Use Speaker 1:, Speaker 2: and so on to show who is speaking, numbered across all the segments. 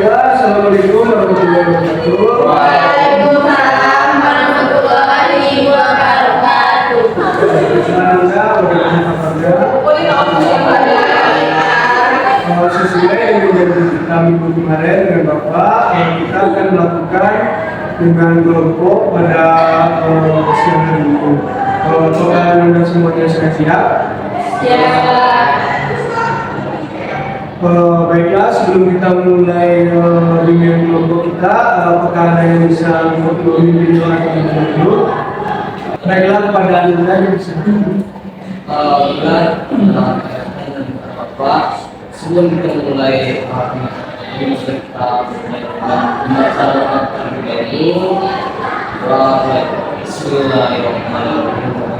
Speaker 1: baiklah, assalamualaikum warahmatullahi wabarakatuh.
Speaker 2: Waalaikumsalam warahmatullahi wabarakatuh.
Speaker 1: Sesuai dengan janji kita minggu kemarin dengan Bapak, kita akan melakukan dengan kelompok pada siang hari ini. Apakah Anda semuanya sudah siap?
Speaker 2: Siap.
Speaker 1: Baiklah, sebelum kita mulai dengan kelompok kita, apakah ada yang bisa memimpin doa terlebih dahulu? Baiklah, kepada Anda yang bisa.
Speaker 3: Bapak, sebelum kita mulai ini kita membaca doa terlebih dahulu. Bismillahirrahmanirrahim.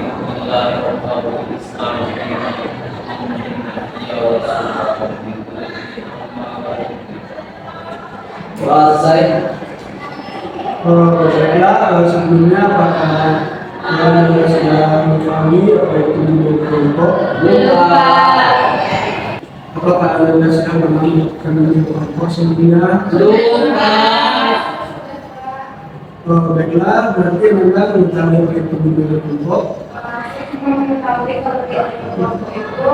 Speaker 1: Baiklah, sebelumnya apakah Anda sudah memahami apa itu dunia kelompok? Apakah Anda sudah memahami dunia kelompok sebelumnya? Baiklah, berarti Anda mengetahui apa itu dunia kelompok?
Speaker 2: Mengetahui kalau kelompok itu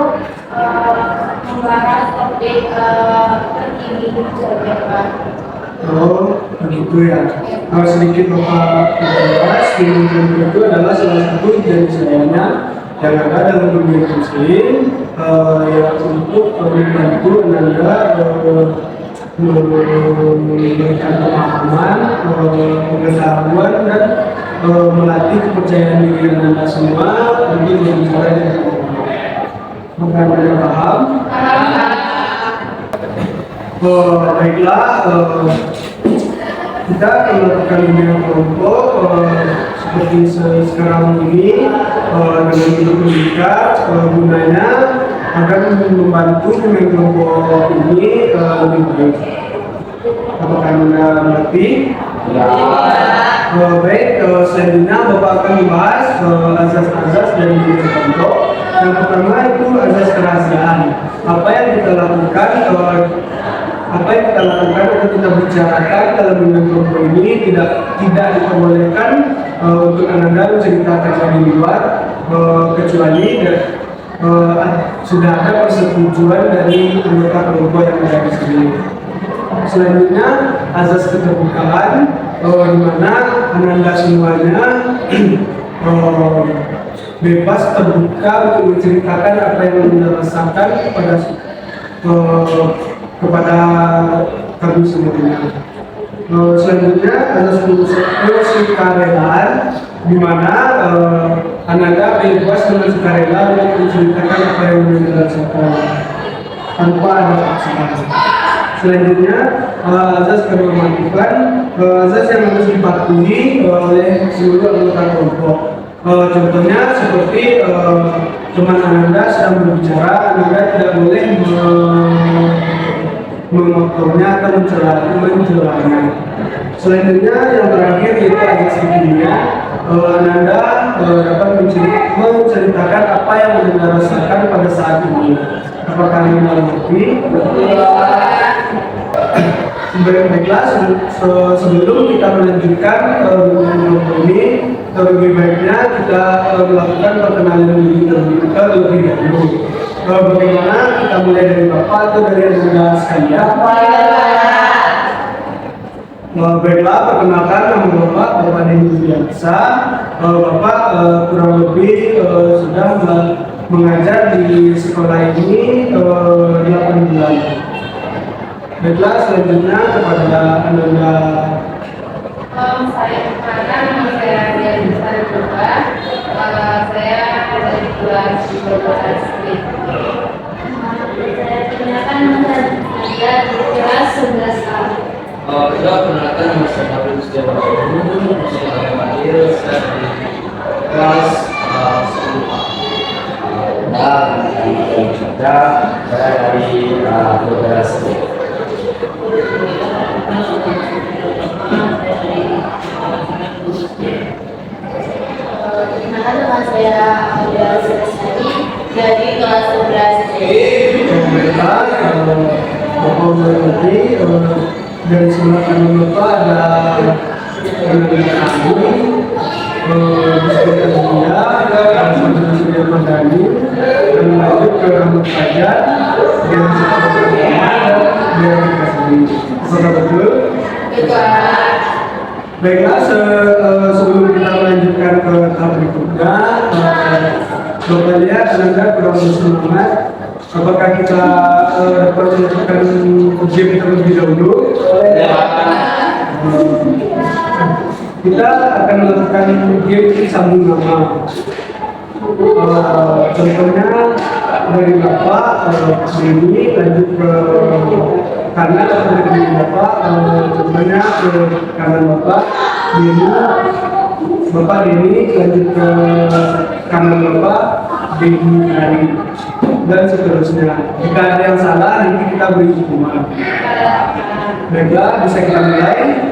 Speaker 2: membahas topik terkini saja.
Speaker 1: Oh, begitu ya. Sedikit Bapak bahas, dunia kelompok itu adalah salah satu jenis sayanya yang ada dalam dunia muslim yang untuk membantu Anda memberikan pemahaman, pengetahuan dan melatih kepercayaan diri Anda semua untuk berbicara dengan Allah. Maka Anda paham? Baiklah, kita akan melakukan dunia kelompok seperti sekarang ini dengan video mengikat gunanya agar membantu dunia kelompok ini lebih baik. Apakah Anda mengerti?
Speaker 3: Ya.
Speaker 1: Baik, selanjutnya Bapak akan membahas azas-azas dari dunia kelompok. Yang pertama itu azas kerahasiaan. Apa yang kita lakukan atau kita bicarakan dalam dunia kelompok ini tidak diperbolehkan untuk Anda menceritakan di luar kecuali sudah ada persetujuan dari anggota kelompok yang ada di sini. Selanjutnya azas keterbukaan, di mana Anda semuanya bebas terbuka untuk menceritakan apa yang Anda rasakan kepada kami semuanya. Selanjutnya azas kesukarelaan, di mana Anda bebas dengan sukarela untuk menceritakan apa yang Anda rasakan tanpa ada paksaan. Selanjutnya azas kenormatifan, azas yang harus dipatuhi oleh seluruh anggota kelompok. Contohnya seperti teman Anda sedang berbicara, Anda tidak boleh memotongnya atau mencelanya. Selanjutnya yang terakhir yaitu azas kimia, Anda dapat menceritakan apa yang Anda rasakan pada saat ini. Apakah Anda mengerti? Baiklah, sebelum kita melanjutkan ini, lebih baiknya kita melakukan perkenalan diri terlebih dahulu. Bagaimana kita mulai dari Bapak atau dari Anda sekalian? Baiklah, perkenalkan nama Bapak Denny Biasa. Bapak kurang lebih sudah mengajar di sekolah ini 8 bulan. Baiklah, selanjutnya kepada Anda.
Speaker 2: Saya perkenalkan, saya dari Besar Berubah. Saya dari kelas 12 SD. Saya perkenalkan, saya dari kelas 11 tahun.
Speaker 3: Kita perkenalkan nama saya Abdul Setiawan Umum, saya Madir, saya dari kelas 10A. Dan saya dari 12 SD.
Speaker 2: Perkenalkan, nama saya Aulia Sari dari kelas 11 SD.
Speaker 1: Bapak mengerti dari sebelah kanan Bapak ada penanganan kami, Surya Mulia, Saudara Surya Madani, dan lanjut ke Rahmat Fajar, yang seterusnya dan kita sendiri. Apakah betul? Baiklah, sebelum kita melanjutkan ke tahap berikutnya, Bapak lihat Anda kurang bersemangat. Apakah kita dapat melakukan ujian terlebih dahulu? Kita akan melakukan ujian sambung nama. Contohnya dari Bapak ini lanjut ke kanan atau dari Bapak, contohnya ke kanan Bapak ini, Bapak ini lanjut ke kanan Bapak ini hari dan seterusnya. Jika ada yang salah nanti kita beri hukuman. Baiklah, bisa kita mulai.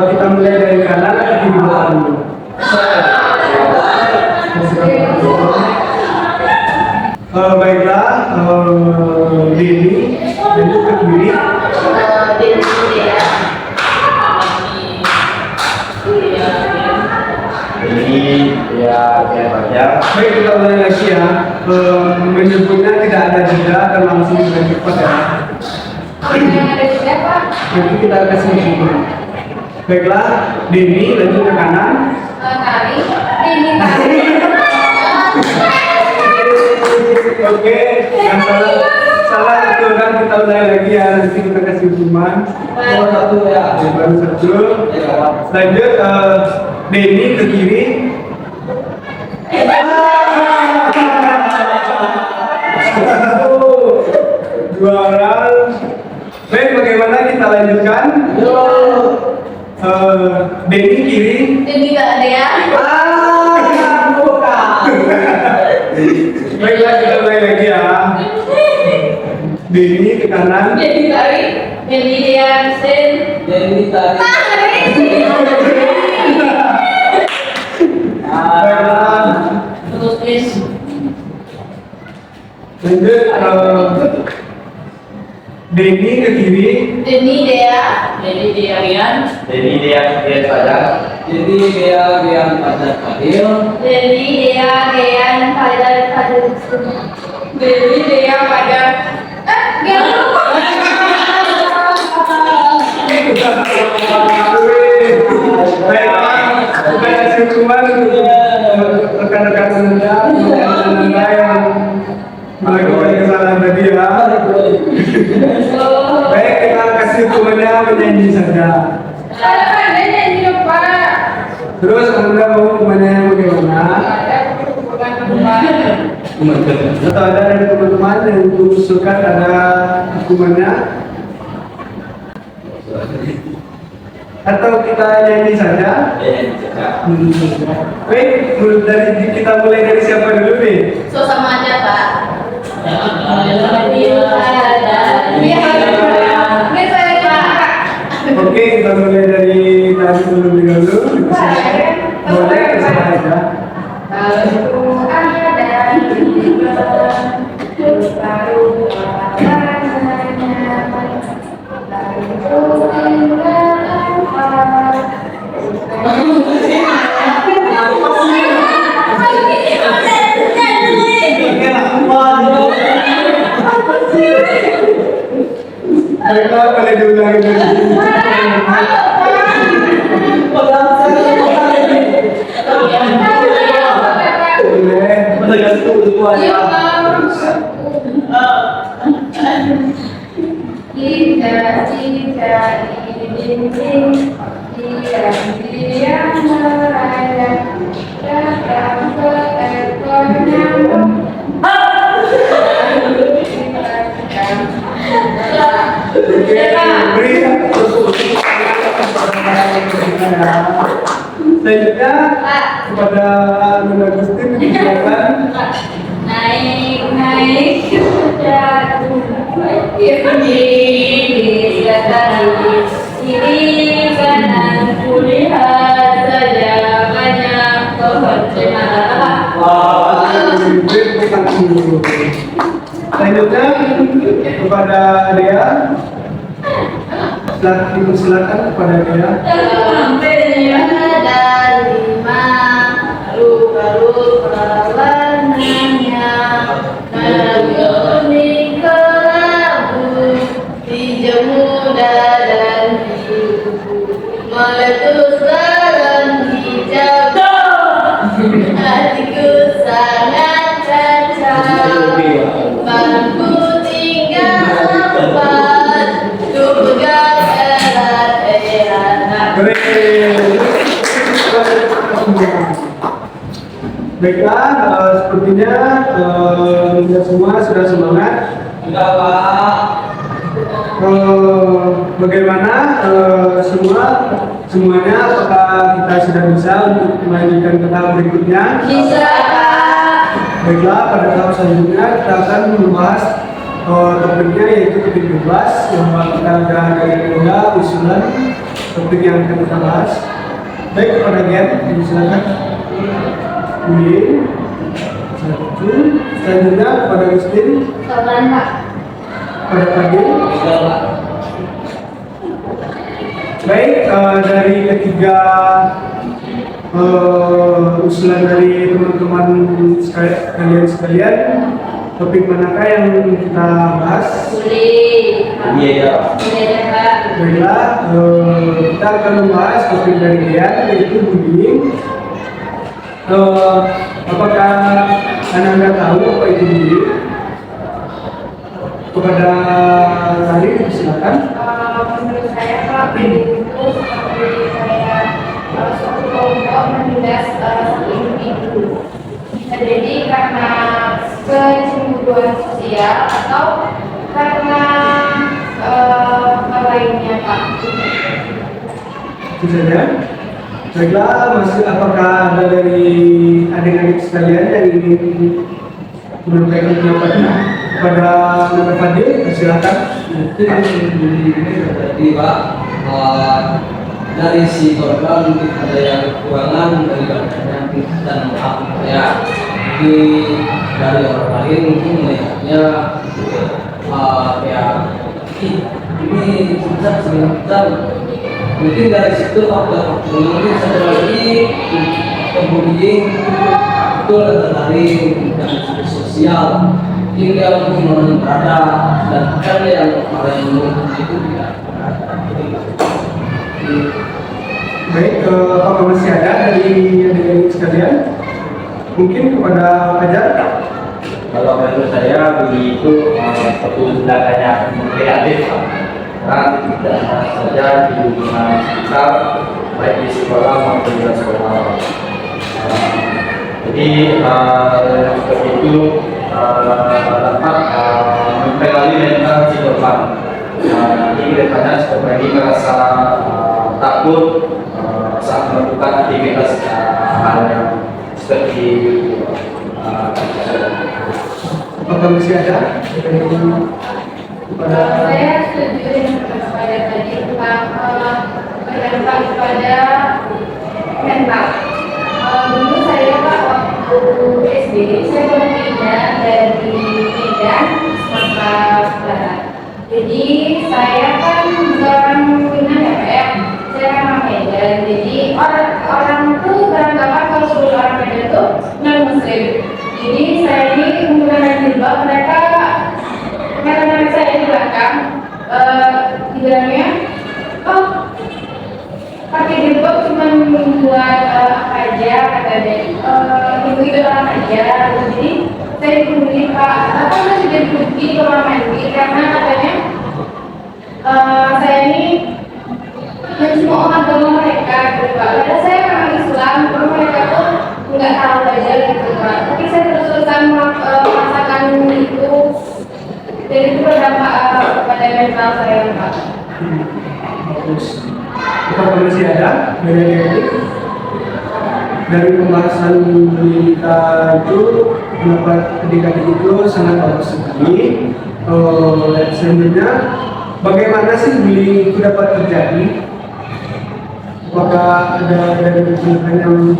Speaker 1: Kita mulai dari kanan atau kiri Bapak dulu. Baiklah, Dini lanjut ke kiri. Baik, kita mulai lagi ya. Menyebutnya tidak ada jeda dan langsung dengan cepat ya. Nanti kita kasih hukuman. Baiklah, Dini lanjut ke kanan. Oke, yang salah itu kan kita mulai lagi ya, nanti kita kasih hukuman.
Speaker 3: Satu ya.
Speaker 1: Baru satu. Lanjut, Denny ke kiri. Dua orang. Baik, bagaimana kita lanjutkan? Denny kiri.
Speaker 2: Jadi gak ada ya?
Speaker 1: Baiklah, kita mulai lagi ya. Denny ke kanan.
Speaker 2: Jadi tarik. Jadi dia sen.
Speaker 3: Jadi tadi.
Speaker 1: Baiklah.
Speaker 2: Terus please.
Speaker 1: Lanjut, Denny ke kiri.
Speaker 2: Jadi dia. Jadi dia Rian.
Speaker 3: Jadi dia Fajar. Jadi dia Fajar Fadil.
Speaker 2: Jadi dia Rian pada. Jadi dia pada.
Speaker 1: Baiklah, kita kasih hukuman untuk rekan-rekan Anda yang melakukan kesalahan tadi ya. Baik, kita kasih hukumannya menyanyi saja. Terus Anda mau hukumannya bagaimana? Atau ada dari teman-teman yang mengusulkan ada hukumannya? Atau kita nyanyi saja? Baik, kita mulai dari siapa dulu nih?
Speaker 2: So sama aja Pak.
Speaker 1: Oke, kita mulai dari tadi terlebih dahulu. Boleh kesana aja.
Speaker 2: Lalu ada
Speaker 1: Baiklah, boleh diulangi dari sini. Selanjutnya kepada Nuna Agustin silakan.
Speaker 2: Naik jatuh ini kanan kulihat saja banyak kepercayaan.
Speaker 1: Selanjutnya kepada Dea. Dipersilakan kepada dia.
Speaker 2: Ada 5 luka-luka warnanya, merah kuning kelabu, hijau muda dan biru, meletus dalam hijau. Hatiku sangat kacau, bangku tinggal 4, ku pegang erat
Speaker 1: Baiklah, sepertinya kita semua sudah semangat.
Speaker 3: Sudah Pak.
Speaker 1: Bagaimana semuanya apakah kita sudah bisa untuk melanjutkan ke tahap berikutnya?
Speaker 2: bisa.
Speaker 1: Baiklah, pada tahap selanjutnya kita akan membahas topiknya yaitu topik bebas yang kita ada dari usulan topik yang akan kita bahas. Baik, kepada Gen, silakan. Ini satu, selanjutnya kepada Agustin,
Speaker 2: Soalan Pak.
Speaker 1: pada Fadil.
Speaker 3: Sudah Pak.
Speaker 1: Baik, dari ketiga usulan dari teman-teman kalian sekalian, topik manakah yang kita bahas?
Speaker 2: Boleh.
Speaker 3: Iya ya.
Speaker 2: Boleh ya Pak.
Speaker 1: Baiklah, kita akan membahas topik dari Dian yaitu bullying. Apakah Anda tahu apa itu bullying? Kepada Sari, silakan.
Speaker 2: Menurut saya Pak, bullying itu seperti kayak suatu kelompok menindas satu individu. Bisa jadi karena kecemburuan sosial atau karena hal lainnya Pak.
Speaker 1: Itu saja. Baiklah, masih apakah ada dari adik-adik sekalian yang ingin menyampaikan pendapatnya kepada Nanda Fadil? Silakan.
Speaker 3: Mungkin ini berarti Pak, dari si korban mungkin ada yang kekurangan dari badannya dan maaf ya. Jadi dari orang lain mungkin melihatnya ya ini sebentar mungkin dari situ faktor mungkin satu lagi bullying itu dari lingkungan sosial hingga mungkin orang berada dan ada yang orang yang mungkin itu tidak berada.
Speaker 1: Baik, apakah masih ada dari adik-adik sekalian? Mungkin kepada Fajar.
Speaker 4: Kalau menurut saya bully itu satu tindakan yang kreatif, Pak. Karena tidak saja di lingkungan sekitar, baik di sekolah maupun di luar sekolah. Jadi seperti itu dapat mempengaruhi mental si korban. Jadi kedepannya si korban ini merasa takut saat melakukan aktivitas hal yang seperti
Speaker 1: Apakah masih ada?
Speaker 2: Saya setuju dengan pendapat tadi tentang berdampak kepada mental. Dulu saya Pak waktu SD saya berpindah dari Medan Sumatera Barat. Jadi saya kan orang Minang ya Pak ya. Saya orang Medan. Jadi orang tuh beranggapan kalau seluruh orang Medan tuh non Muslim. Jadi saya ini menggunakan jilbab, mereka karena saya di belakang dibilangnya, oh pakai jilbab cuma buat apa aja kata dia, ibu-ibu orang aja. Jadi saya dihubungi Pak, apa masih dihubungi ke kamar mandi karena katanya saya ini mencemooh agama mereka gitu Pak. Padahal saya orang Islam, cuma mereka tuh nggak tahu aja gitu Pak. Tapi saya terus-terusan merasakan itu. Jadi itu berdampak kepada mental saya Pak.
Speaker 1: Bagus. Apakah masih ada dari adik-adik? Dari pembahasan kita itu pendapat adik-adik itu sangat bagus sekali. Selanjutnya, bagaimana sih bullying itu dapat terjadi? Apakah ada dari teman yang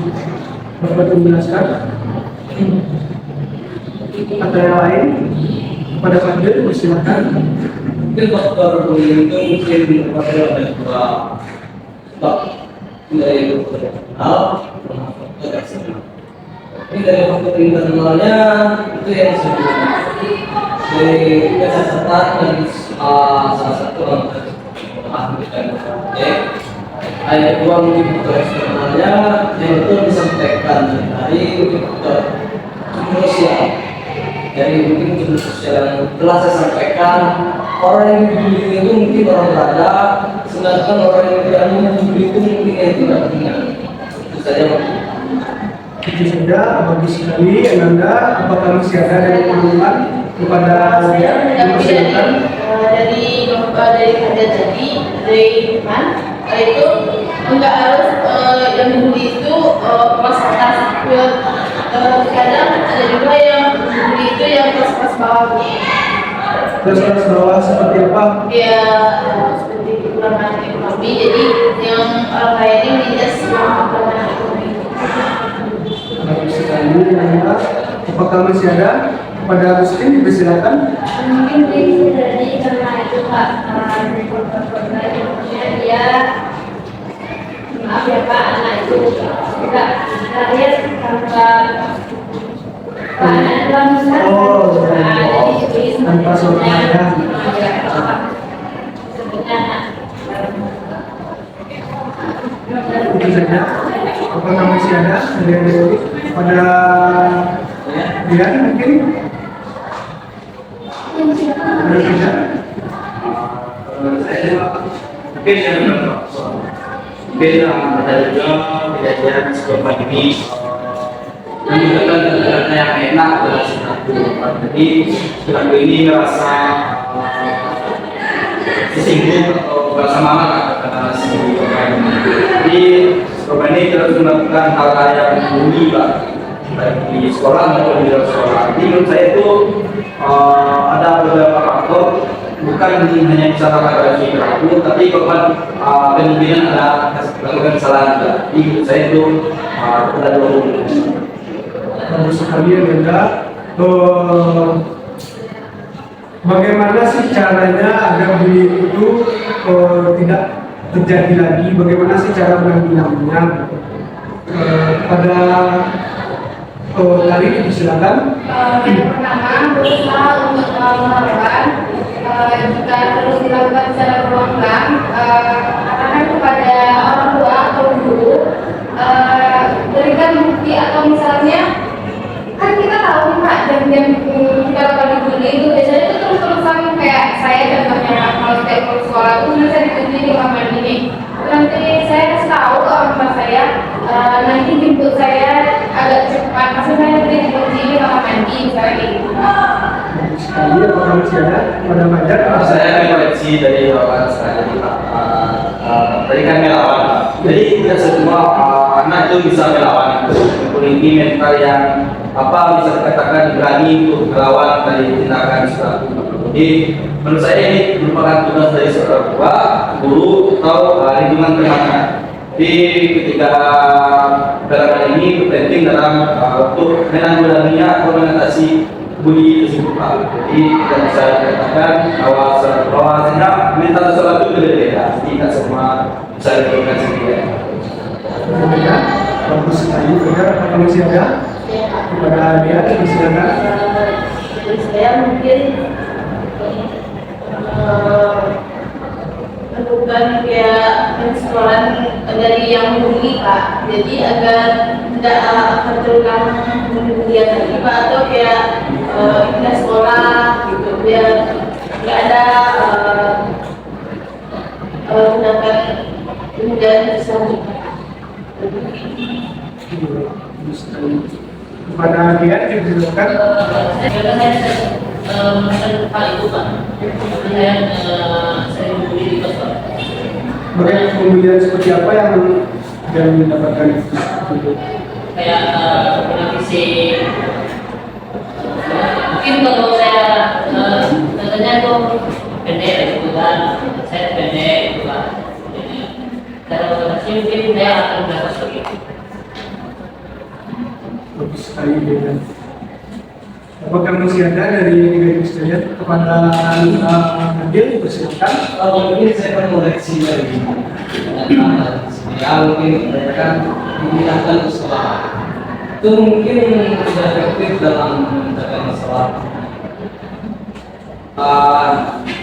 Speaker 1: dapat menjelaskan? Atau yang lain? Pada Fadil, silakan.
Speaker 3: Mungkin faktor bullying itu mungkin ada dua sebab. Dari faktor internal sama faktor eksternal. Ini dari faktor internalnya itu yang sebelumnya dari kesehatan dan salah satu orang mengajukan proyek. Yang kedua mungkin faktor eksternalnya yaitu disampaikan dari faktor sosial. Jadi mungkin untuk sosial yang telah saya sampaikan, orang yang dibully itu mungkin orang berada, sedangkan orang yang tidak dibully itu mungkin yang tidak benar. Itu saja Pak.
Speaker 1: Itu saja, bagus sekali Ananda. Apakah masih ada dari teman-teman kepada dia dipersilakan?
Speaker 2: Dari kerja tadi dari teman itu enggak harus yang dibully itu kelas atas, kadang ada juga yang dibully itu yang kelas bawah.
Speaker 1: Kelas bawah seperti apa?
Speaker 2: Ya seperti kekurangan ekonomi, jadi yang orang kaya ini minus kekurangan ekonomi.
Speaker 1: Bagus sekali Ananda. Apakah masih ada kepada Agustin dipersilakan?
Speaker 2: Mungkin bisa jadi karena itu Pak, dia maaf ya Pak, anak itu tidak lahir tanpa anak bangsa. Jadi
Speaker 1: tanpa seorang ayah. Itu saja. Apakah masih ada dari pada dia mungkin? Ada tidak?
Speaker 4: Mungkin ada juga kejadian sebuah ini menunjukkan kata yang enak adalah sesuatu. Jadi lagu ini merasa disinggung atau merasa marah karena si korban. Jadi korban ini terus melakukan hal-hal yang membuli Pak, baik di sekolah maupun di luar sekolah. Jadi menurut saya itu ada beberapa faktor, bukan hanya disalahkan oleh si pelaku, tapi korban kemungkinan ada melakukan kesalahan juga. Jadi menurut saya itu ada dua hubungan.
Speaker 1: Bagus sekali Ananda. Bagaimana sih caranya agar bullying itu tidak terjadi lagi? Bagaimana sih cara menanggulanginya? Pada Tari dipersilakan.
Speaker 2: Yang pertama berusaha untuk melawan jika terus dilakukan secara berulang, arahkan kepada orang tua atau guru, berikan bukti atau misalnya kan kita tahu Pak, jam-jam kita bakal dibully itu biasanya itu terus-terusan kayak saya contohnya kalau setiap ke sekolah itu bisa dibully di kamar ini. Nanti saya kasih tahu ke orang tua saya, nanti jemput saya agak cepat, maksud saya nanti jemput di kamar mandi misalnya gitu.
Speaker 1: Bagus sekali. Apakah masih ada pada Majar?
Speaker 4: Saya koleksi dari lawan saya jadi Pak. Tadi kan melawan Pak. Jadi tidak semua anak itu bisa melawan, memiliki mental yang bisa dikatakan berani untuk melawan dari tindakan sesuatu. Jadi menurut saya ini merupakan tugas dari seorang tua, guru atau lingkungan teman. Jadi ketika dalam ini penting dalam untuk menanggulanginya atau mengatasi bully tersebut Pak. Jadi kita bisa dikatakan bahwasanya mental seseorang itu berbeda. Tidak semua bisa dilakukan sendiri.
Speaker 1: Berbeda. Bagus sekali. Benar. Apakah masih ada kepada dia dipersilakan?
Speaker 2: Dari saya mungkin bukan kayak pensekolah dari yang bully Pak, jadi agar tidak akan terulang kemudian lagi Pak, atau kayak pindah sekolah gitu biar nggak ada tindakan kemudian selanjutnya.
Speaker 1: Kepada dia dipersilakan.
Speaker 5: Hal itu Pak, saya membeli di kos Pak.
Speaker 1: Bagaimana pemilihan seperti apa yang mendapatkan itu?
Speaker 5: Kayak kena fisik. Mungkin kalau saya katanya tuh pendek gitu kan, saya pendek gitu kan. Jadi kalau mungkin saya akan dapat seperti itu.
Speaker 1: Bagus sekali dengan apakah masih ada dari adik sekalian kepada Nabil, persilakan.
Speaker 3: Mungkin saya akan mengoreksi lagi. Ya mungkin kebanyakan dipindahkan ke sekolah. Itu mungkin tidak efektif dalam menyelesaikan masalah.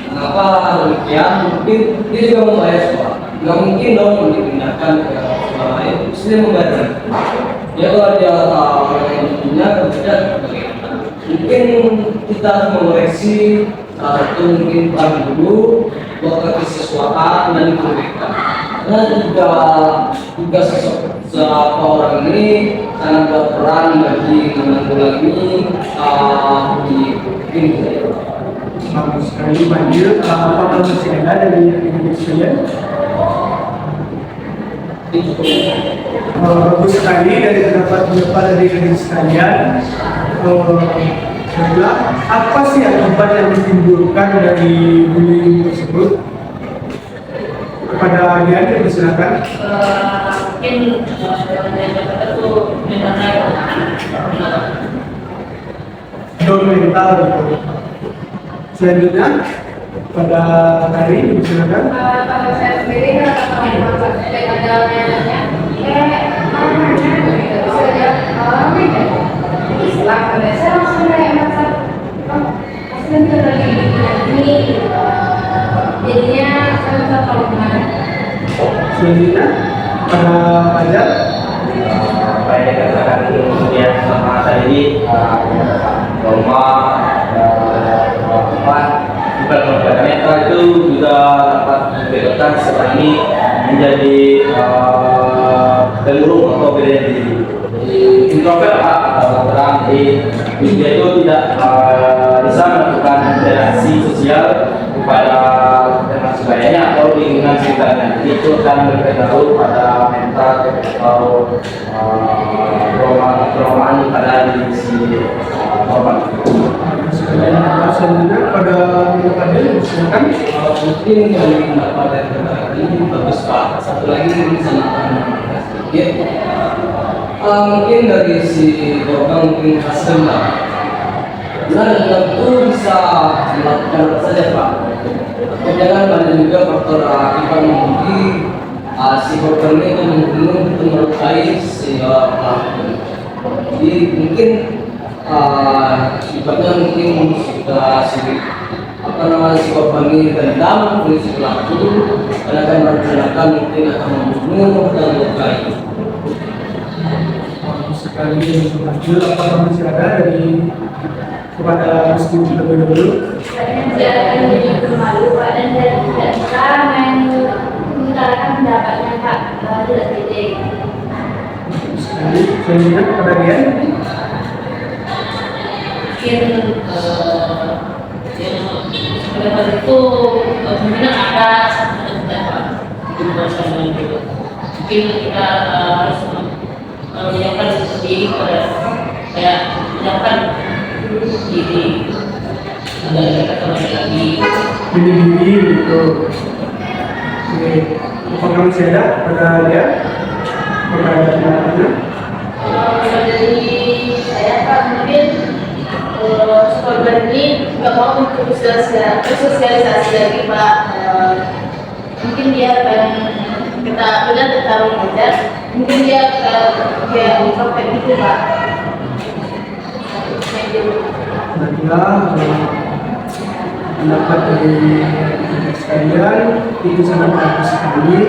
Speaker 3: Kenapa demikian? Mungkin dia juga membayar sekolah. Nggak mungkin dong dipindahkan ke sekolah lain. Mesti membayar. Ya kalau dia orang yang punya berbeda bagaimana? Mungkin kita harus mengoreksi satu mungkin paling dulu buat sesuatu dan diberikan. Karena juga seorang orang ini sangat berperan bagi menanggulangi di
Speaker 1: Bagus sekali Nabil. Apakah masih ada dari adik sekalian? Bagus sekali dari pendapat adik-adik sekalian. Baiklah, apa sih akibat yang ditimbulkan dari bullying tersebut? Kepada adik-adik silakan.
Speaker 5: Mungkin yang itu mengenai
Speaker 1: Down mental gitu. Selanjutnya pada Kari silakan.
Speaker 2: Pada saya sendiri ada nanya Islam pada saya langsung kayak merasa Islam itu lagi ini jadinya saya merasa kalau kemana.
Speaker 1: Selanjutnya pada Fajar.
Speaker 4: Apa yang dikatakan kemudian sama tadi rumah bukan mental itu juga dapat membedakan seorang ini menjadi cenderung atau beda diri. Introvert orang dia itu tidak bisa melakukan interaksi sosial kepada teman sebayanya atau lingkungan sekitarnya. Itu akan berpengaruh pada mental atau trauma pada diri si korban.
Speaker 1: Selanjutnya pada Fadil silakan.
Speaker 3: mungkin yang dapat dari kata ini bagus Pak. Satu lagi mungkin sama sedikit. Mungkin dari si korban mungkin hasil lah. Nah, tentu bisa melakukan apa saja Pak. Jangan banyak juga faktor akibat menguji si korban itu membunuh itu melukai si pelaku. Jadi mungkin sifatnya mungkin sudah sulit si korban ini dendam si pelaku karena akan merencanakan mungkin akan membunuh dan melukai.
Speaker 1: Sekali untuk Fadil, apakah masih ada dari kepada Gusti terlebih dahulu?
Speaker 2: Saya akan menjadi malu Pak dan saya tidak bisa mengutarakan pendapatnya Pak tidak pede.
Speaker 1: Sekali selanjutnya kepada Dian.
Speaker 5: mungkin pendapat itu kemungkinan ada mungkin kita harus menyiapkan diri pada kayak menyiapkan diri agar kita kembali lagi
Speaker 1: Diri gitu. Oke, apakah masih ada pada dia? Apakah ada pendapatnya?
Speaker 2: Dari saya Pak mungkin korban ini nggak mau untuk bersosialisasi lagi Pak. Mungkin dia akan kita benar tahu aja. Mungkin dia kayak introvert gitu Pak.
Speaker 1: Baiklah, pendapat dari sekalian itu sangat bagus sekali.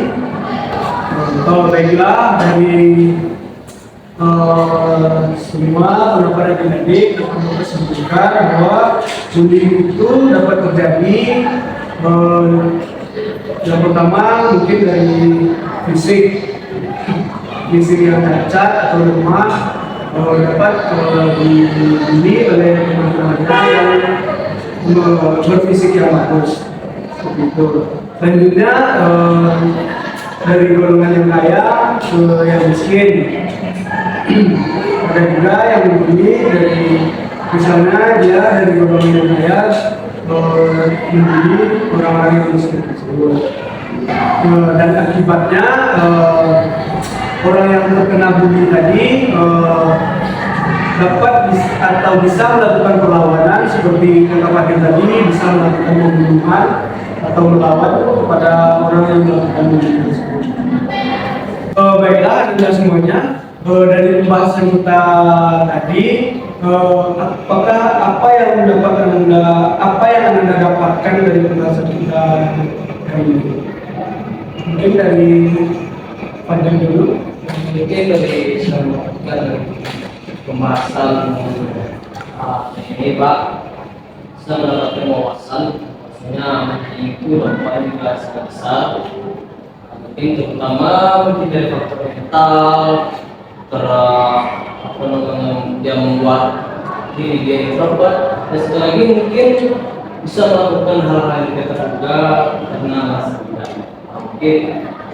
Speaker 1: Baiklah dari semua pendapat adik-adik dapat kesimpulan bahwa bullying itu dapat terjadi. Yang pertama mungkin dari fisik yang cacat atau lemah dapat dibully oleh teman-temannya yang berfisik yang bagus. Seperti itu. Selanjutnya dari golongan yang kaya ke yang miskin. Ada juga yang membuli dari misalnya dia dari golongan yang kaya membuli orang-orang yang miskin tersebut. Dan akibatnya orang yang terkena bully tadi atau bisa melakukan perlawanan seperti kata Fadil tadi, bisa melakukan pembunuhan atau melawan kepada orang yang melakukan pembunuhan tersebut. Baiklah, anda semuanya, dari pembahasan kita tadi, apakah apa yang anda dapatkan dari pembahasan kita hari ini? Mungkin dari Fadil dulu.
Speaker 3: Mungkin dari pembahasan ini Pak, saya mendapatkan wawasan maksudnya itu dampak juga sangat besar, mungkin terutama mungkin dari faktor mental apa namanya dia membuat diri dia introvert, dan sekali lagi mungkin bisa melakukan hal-hal yang tidak terduga karena merasa tidak. Mungkin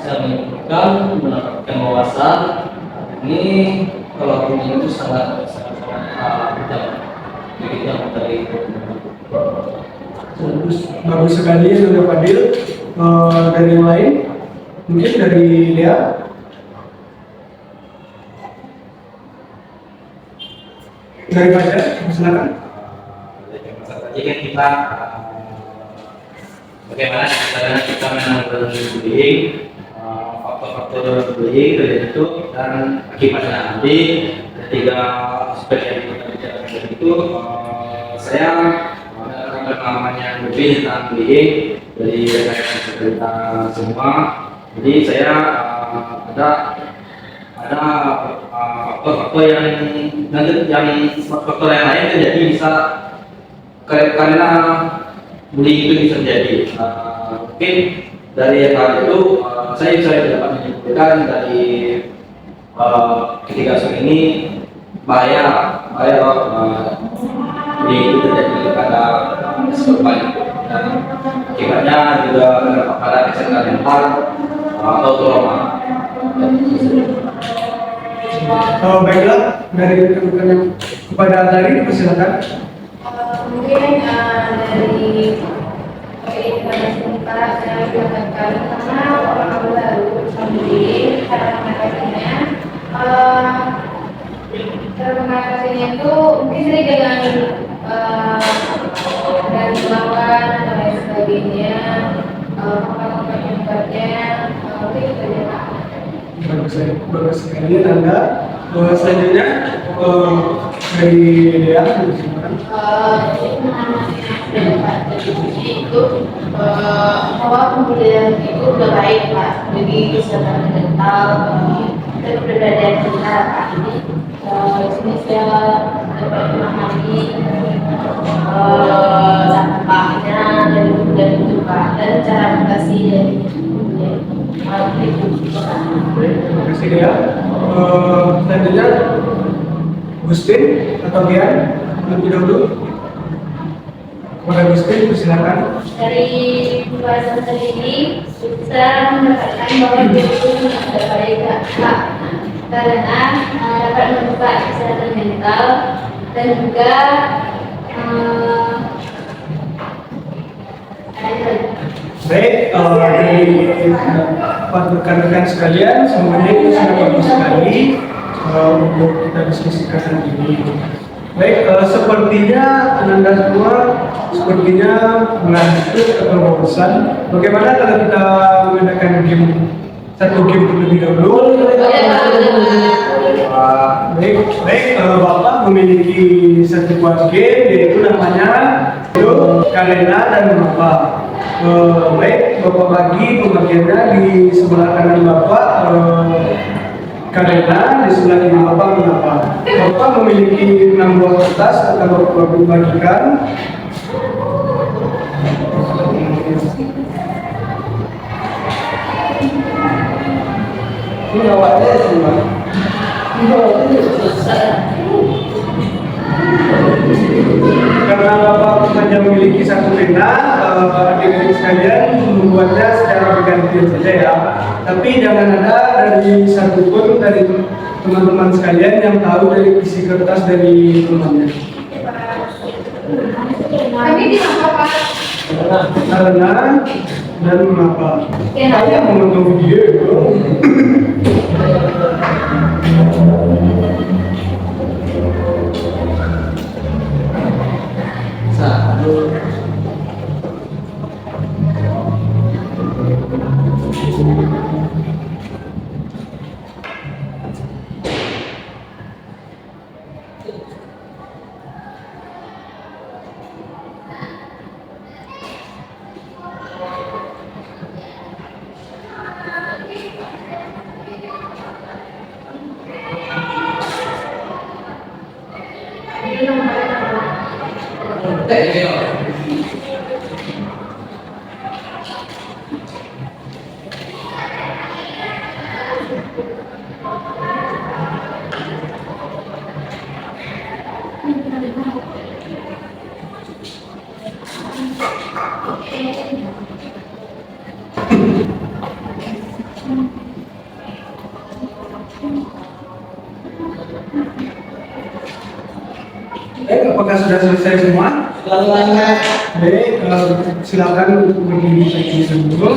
Speaker 3: saya menyebutkan mendapatkan wawasan ini kalau punya itu sangat bijak jadi yang dari
Speaker 1: bagus sekali ya Saudara Fadil. Dari yang lain mungkin dari Lea. Dari Fajar, silakan.
Speaker 4: Tadi kan kita bagaimana caranya kita menanggulangi bullying, faktor-faktor bullying itu dan akibatnya nanti ketiga aspek yang kita bicarakan tadi itu saya mendapatkan pengalaman yang lebih tentang bullying dari rekan-rekan cerita semua. Jadi saya ada faktor-faktor yang faktor yang lain terjadi bisa karena bullying itu bisa terjadi. Mungkin dari hal itu saya dapat menyebutkan dari ketiga aspek ini bahaya bullying itu terjadi kepada korban dan akibatnya juga pada kesehatan mental atau trauma.
Speaker 1: Baiklah, dari rekan-rekan yang kepada tadi persilakan.
Speaker 2: Mungkin dari informasi kita saya dapatkan karena orang baru sendiri cara mengatasinya itu mungkin sering dengan dan melawan dan lain sebagainya, kontak-kontak yang hebatnya mungkin itu aja.
Speaker 1: Bagus sekali Anda. Selanjutnya dari Dea,
Speaker 2: itu bahwa pembudayaan itu udah baik Pak, jadi kesehatan mental dan keberadaan kita Pak. Di sini saya dapat memahami dampaknya dari budaya itu Pak, dan cara mengatasi dari
Speaker 1: terima kasih Dea. Selanjutnya Gustin atau Gian lebih dahulu. Kepada Gustin, persilakan.
Speaker 2: Dari pembahasan tadi ini saya mendapatkan bahwa itu sudah baik Kak, karena dapat membuka kesehatan mental dan juga
Speaker 1: Baik, dari rekan-rekan sekalian, semuanya itu sangat bagus sekali untuk kita diskusikan hari ini. Baik, sepertinya Anda semua mengantuk atau bosan. Bagaimana kalau kita mengadakan satu game terlebih dahulu? Baik, Bapak memiliki satu buah game yaitu namanya Kalena dan Bapak. Baik, Bapak bagi pembagiannya di sebelah kanan Bapak Kalena, di sebelah kiri Bapak mengapa? Bapak memiliki 6 buah kertas akan Bapak bagikan. Ini awalnya semua. Karena Bapak hanya memiliki satu pena, adik-adik sekalian membuatnya secara bergantian saja ya. Tapi jangan ada dari satu pun dari teman-teman sekalian yang tahu dari isi kertas dari temannya.
Speaker 2: Tapi di apa Pak?
Speaker 1: Karena dan mengapa? Saya menonton video itu. Apakah sudah selesai semua? Baik, silakan untuk berdiri saja dulu.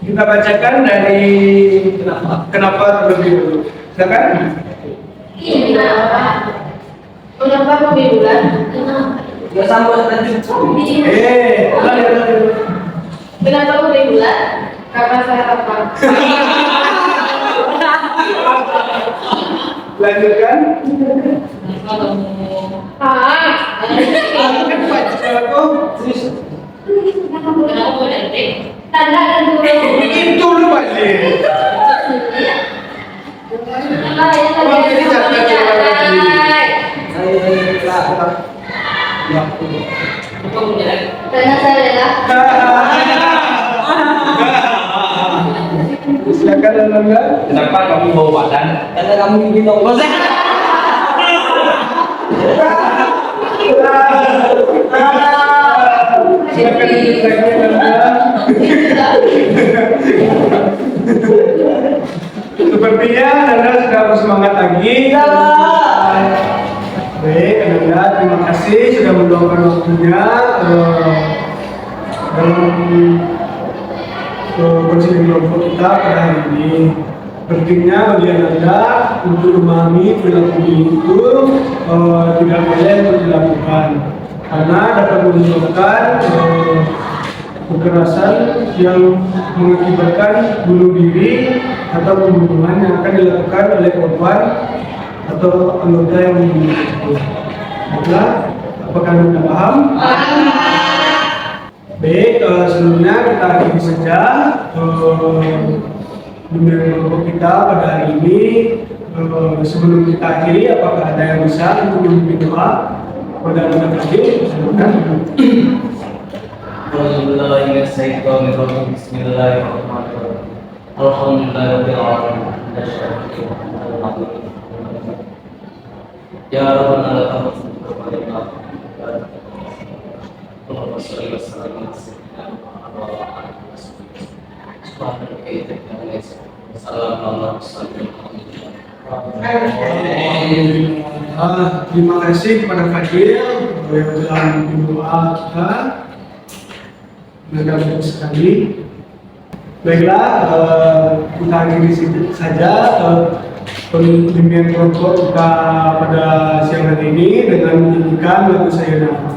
Speaker 1: Kita bacakan dari kenapa terlebih dulu. Silakan.
Speaker 2: Kenapa pemiluan?
Speaker 3: Ya sambut tadi.
Speaker 1: Ulangi.
Speaker 2: Kenapa pemiluan? Karena saya apa?
Speaker 1: Lanjutkan. Kan baca aku.
Speaker 5: Kenapa berhenti?
Speaker 2: Tanda dan dulu.
Speaker 1: Itu lu balik.
Speaker 2: Karena saya adalah
Speaker 1: Silakan Anda.
Speaker 4: Kenapa kamu bawa badan?
Speaker 3: Karena kamu gigi tombol.
Speaker 1: Silakan dilanjutkan Anda. Sepertinya Anda sudah bersemangat lagi. Baik, Anda terima kasih sudah meluangkan waktunya dalam konseling kelompok kita pada hari ini. Pentingnya bagi Anda untuk memahami perilaku itu tidak boleh untuk dilakukan karena dapat menyebabkan kekerasan yang mengakibatkan bunuh diri atau pembunuhan yang akan dilakukan oleh korban atau anggota yang membunuh tersebut. Baiklah, apakah Anda paham? Baik, sebelumnya kita akhiri saja bimbingan kelompok kita pada hari ini. Sebelum kita akhiri, apakah ada yang bisa untuk memimpin doa pada Anda tadi? Silakan.
Speaker 3: Bismillahirrahmanirrahim. Alhamdulillahirabbil alamin. Ya Rabbana lakal hamdu Allahumma shalli wa sallim ala sayyidina Muhammad.
Speaker 1: Terima kasih kepada Fadil yang telah memimpin doa kita. Mendengar sekali. Baiklah, kita akhiri saja pembimbingan kelompok kita pada siang hari ini dengan menyanyikan lagu Sayonara.